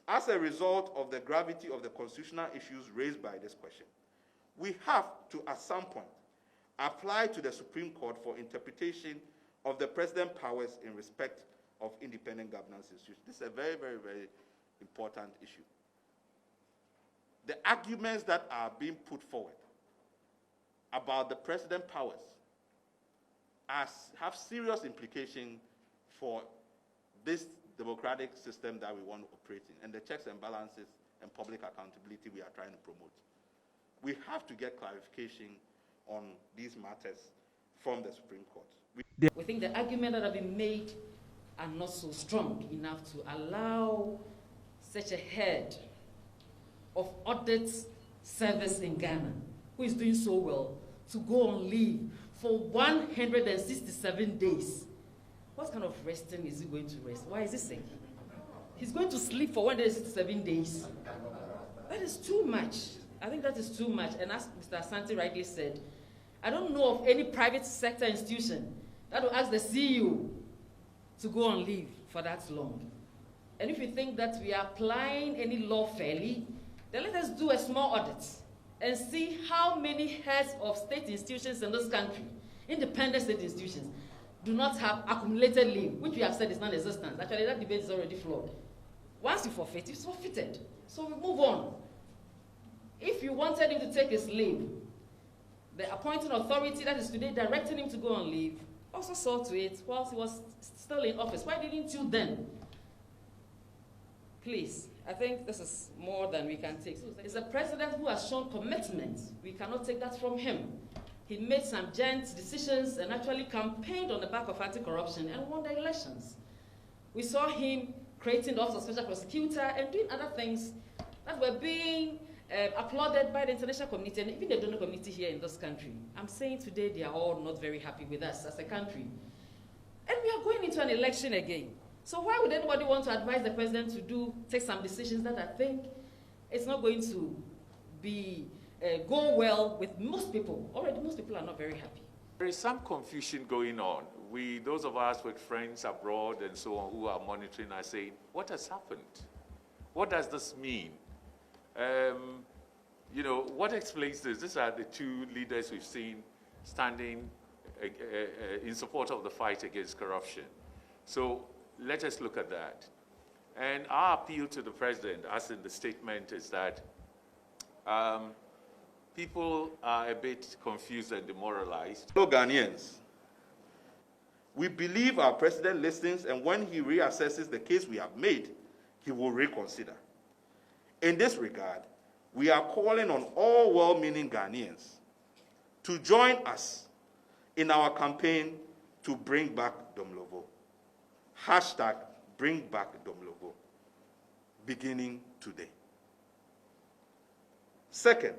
As a result of the gravity of the constitutional issues raised by this question, we have to, at some point, apply to the Supreme Court for interpretation of the president's powers in respect of independent governance institutions. This is a very, very, very important issue. The arguments that are being put forward about the president's powers have serious implications for this democratic system that we want to operate in, and the checks and balances and public accountability we are trying to promote. We have to get clarification on these matters from the Supreme Court. We think the arguments that have been made are not so strong enough to allow such a head of audit service in Ghana, who is doing so well, to go on leave for 167 days. What kind of resting is he going to rest? Why is he sick? He's going to sleep for 167 days. That is too much. I think that is too much. And as Mr. Asante rightly said, I don't know of any private sector institution that will ask the CEO to go on leave for that long. And if you think that we are applying any law fairly, then let us do a small audit and see how many heads of state institutions in this country, independent state institutions, do not have accumulated leave, which we have said is non-existent. Actually, that debate is already flawed. Once you forfeit, it's forfeited. So we move on. If you wanted him to take his leave, the appointing authority that is today directing him to go on leave also saw to it whilst he was still in office. Why didn't you then? Please, I think this is more than we can take. It's a president who has shown commitment. We cannot take that from him. He made some giant decisions and actually campaigned on the back of anti-corruption and won the elections. We saw him creating the Office of Special Prosecutor and doing other things that were being applauded by the international community and even the donor community here in this country. I'm saying today they are all not very happy with us as a country. And we are going into an election again. So why would anybody want to advise the president to take some decisions that I think it's not going to be go well with most people? Already most people are not very happy. There is some confusion going on. Those of us with friends abroad and so on who are monitoring are saying, what has happened? What does this mean? You know, what explains this? These are the two leaders we've seen standing in support of the fight against corruption. So let us look at that. And our appeal to the president, as in the statement, is that people are a bit confused and demoralized. Fellow Ghanaians, we believe our president listens, and when he reassesses the case we have made, he will reconsider. In this regard, we are calling on all well-meaning Ghanaians to join us in our campaign to bring back Domelevo. Hashtag bring back Domelevo, beginning today. Second,